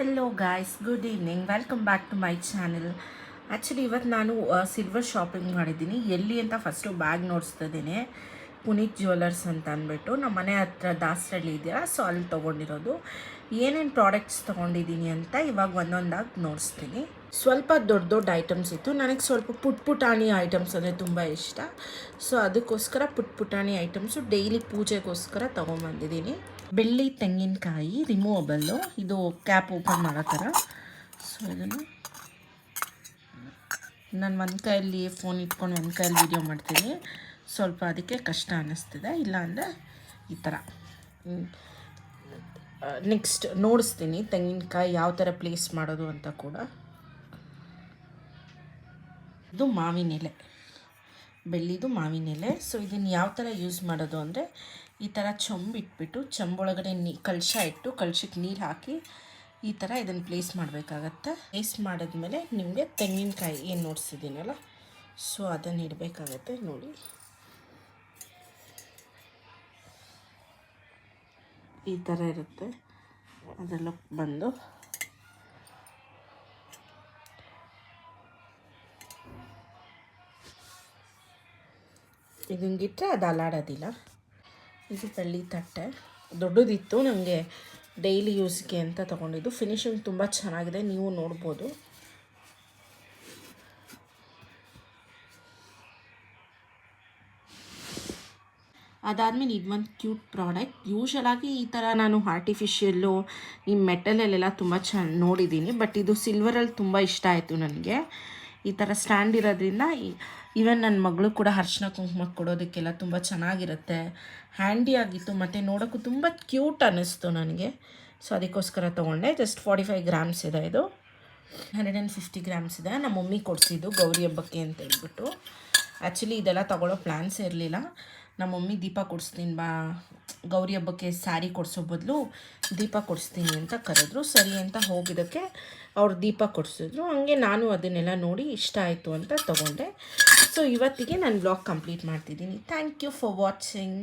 Hello guys, good evening. Welcome back to my channel. Actually ಇವತ್ತು ನಾನು silver shopping ಮಾಡಿದ್ದೀನಿ. ಎಲ್ಲಿ ಅಂತ ಫಸ್ಟು ಬ್ಯಾಗ್ ನೋಡಿಸ್ತಿದ್ದೀನಿ. ಪುನೀತ್ ಜ್ಯುವೆಲರ್ಸ್ ಅಂತ ಅಂದ್ಬಿಟ್ಟು ನಮ್ಮ ಮನೆ ಹತ್ರ ದಾಸರಳ್ಳಿ ಇದೆಯಲ್ಲ, ಸೊ ಅಲ್ಲಿ ತೊಗೊಂಡಿರೋದು. ಏನೇನು ಪ್ರಾಡಕ್ಟ್ಸ್ ತೊಗೊಂಡಿದ್ದೀನಿ ಅಂತ ಇವಾಗ ಒಂದೊಂದಾಗಿ ನೋಡಿಸ್ತೀನಿ. ಸ್ವಲ್ಪ ದೊಡ್ಡ ದೊಡ್ಡ ಐಟಮ್ಸ್ ಇತ್ತು. ನನಗೆ ಸ್ವಲ್ಪ ಪುಟಾಣಿ ಐಟಮ್ಸ್ ಅಂದರೆ ತುಂಬ ಇಷ್ಟ. ಸೊ ಅದಕ್ಕೋಸ್ಕರ ಪುಟಾಣಿ ಐಟಮ್ಸು ಡೈಲಿ ಪೂಜೆಗೋಸ್ಕರ ತೊಗೊಂಬಂದಿದ್ದೀನಿ. ಬೆಳ್ಳಿ ತೆಂಗಿನಕಾಯಿ ರಿಮೂವಬಲ್ಲು, ಇದು ಕ್ಯಾಪ್ ಓಪನ್ ಮಾಡೋ ಥರ. ಸೊ ಇದನ್ನು ನಾನು ಒಂದು ಕೈಯಲ್ಲಿ ಫೋನ್ ಇಟ್ಕೊಂಡು ಒಂದು ಕೈಯಲ್ಲಿ ವೀಡಿಯೋ ಮಾಡ್ತೀನಿ. ಸ್ವಲ್ಪ ಅದಕ್ಕೆ ಕಷ್ಟ ಅನ್ನಿಸ್ತಿದೆ, ಇಲ್ಲಾಂದರೆ ಈ ಥರ. ನೆಕ್ಸ್ಟ್ ನೋಡಿಸ್ತೀನಿ ತೆಂಗಿನಕಾಯಿ ಯಾವ ಥರ ಪ್ಲೇಸ್ ಮಾಡೋದು ಅಂತ ಕೂಡ. ಇದು ಮಾವಿನ ಎಲೆ, ಬೆಳ್ಳಿದು ಮಾವಿನ ಎಲೆ. ಸೊ ಇದನ್ನು ಯಾವ ಥರ ಯೂಸ್ ಮಾಡೋದು ಅಂದರೆ, ಈ ಥರ ಚೊಂಬಿಟ್ಬಿಟ್ಟು ಚೊಂಬೊಳಗಡೆ ಕಲಶ ಇಟ್ಟು ಕಲಶಕ್ಕೆ ನೀರು ಹಾಕಿ ಈ ಥರ ಇದನ್ನು ಪ್ಲೇಸ್ ಮಾಡಬೇಕಾಗತ್ತೆ. ಪ್ಲೇಸ್ ಮಾಡಿದ್ಮೇಲೆ ನಿಮಗೆ ತೆಂಗಿನಕಾಯಿ ಏನು ನೋಡಿಸಿದ್ದೀನಲ್ಲ, ಸೊ ಅದನ್ನು ಇಡಬೇಕಾಗತ್ತೆ. ನೋಡಿ, ಈ ಥರ ಇರುತ್ತೆ. ಅದೆಲ್ಲ ಬಂದು ಇದನ್ಗಿಟ್ಟರೆ ಅದು ಅಲಾಡೋದಿಲ್ಲ. ಇದು ಬೆಳ್ಳಿ ತಟ್ಟೆ, ದೊಡ್ಡದಿತ್ತು, ನನಗೆ ಡೈಲಿ ಯೂಸ್ಗೆ ಅಂತ ತೊಗೊಂಡಿದ್ದು. ಫಿನಿಶಿಂಗ್ ತುಂಬ ಚೆನ್ನಾಗಿದೆ, ನೀವು ನೋಡ್ಬೋದು. ಅದಾದಮೇಲೆ ಇದೊಂದು ಕ್ಯೂಟ್ ಪ್ರಾಡಕ್ಟ್. ಯೂಶಲಾಗಿ ಈ ಥರ ನಾನು ಆರ್ಟಿಫಿಷಿಯಲ್ಲು ಈ ಮೆಟಲಲ್ಲೆಲ್ಲ ತುಂಬ ನೋಡಿದ್ದೀನಿ, ಬಟ್ ಇದು ಸಿಲ್ವರಲ್ಲಿ ತುಂಬ ಇಷ್ಟ ಆಯಿತು ನನಗೆ. ಈ ಥರ ಸ್ಟ್ಯಾಂಡ್ ಇರೋದ್ರಿಂದ ಈವನ್ ನನ್ನ ಮಗಳು ಕೂಡ ಅರ್ಶಿನ ಕುಂಕುಮ ಕೊಡೋದಕ್ಕೆಲ್ಲ ತುಂಬ ಚೆನ್ನಾಗಿರುತ್ತೆ. ಹ್ಯಾಂಡಿ ಆಗಿತ್ತು ಮತ್ತು ನೋಡೋಕ್ಕೂ ತುಂಬ ಕ್ಯೂಟ್ ಅನ್ನಿಸ್ತು ನನಗೆ. ಸೊ ಅದಕ್ಕೋಸ್ಕರ ತೊಗೊಂಡೆ. ಜಸ್ಟ್ 45 ಗ್ರಾಮ್ಸ್ ಇದೆ. ಇದು 150 ಗ್ರಾಮ್ಸ್ ಇದೆ. ನಮ್ಮ ಮಮ್ಮಿ ಕೊಡಿಸಿದ್ದು ಗೌರಿ ಹಬ್ಬಕ್ಕೆ ಅಂತ ಹೇಳ್ಬಿಟ್ಟು. ಆ್ಯಕ್ಚುಲಿ ಇದೆಲ್ಲ ತೊಗೊಳ್ಳೋ ಪ್ಲ್ಯಾನ್ಸ್ ಇರಲಿಲ್ಲ. ನಮ್ಮ ಮಮ್ಮಿ ದೀಪ ಕೊಡಿಸ್ತೀನಿ ಬಾ, ಗೌರಿ ಹಬ್ಬಕ್ಕೆ ಸ್ಯಾರಿ ಕೊಡಿಸೋ ಬದಲು ದೀಪ ಕೊಡಿಸ್ತೀನಿ ಅಂತ ಕರೆದ್ರು. ಸರಿ ಅಂತ ಹೋಗಿದ್ದಕ್ಕೆ ಅವ್ರು ದೀಪ ಕೊಡಿಸಿದ್ರು. ಹಂಗೆ ನಾನು ಅದನ್ನೆಲ್ಲ ನೋಡಿ ಇಷ್ಟ ಆಯಿತು ಅಂತ ತೊಗೊಂಡೆ. ಸೊ ಇವತ್ತಿಗೆ ನಾನು ವ್ಲಾಗ್ ಕಂಪ್ಲೀಟ್ ಮಾಡ್ತಿದ್ದೀನಿ. Thank you for watching.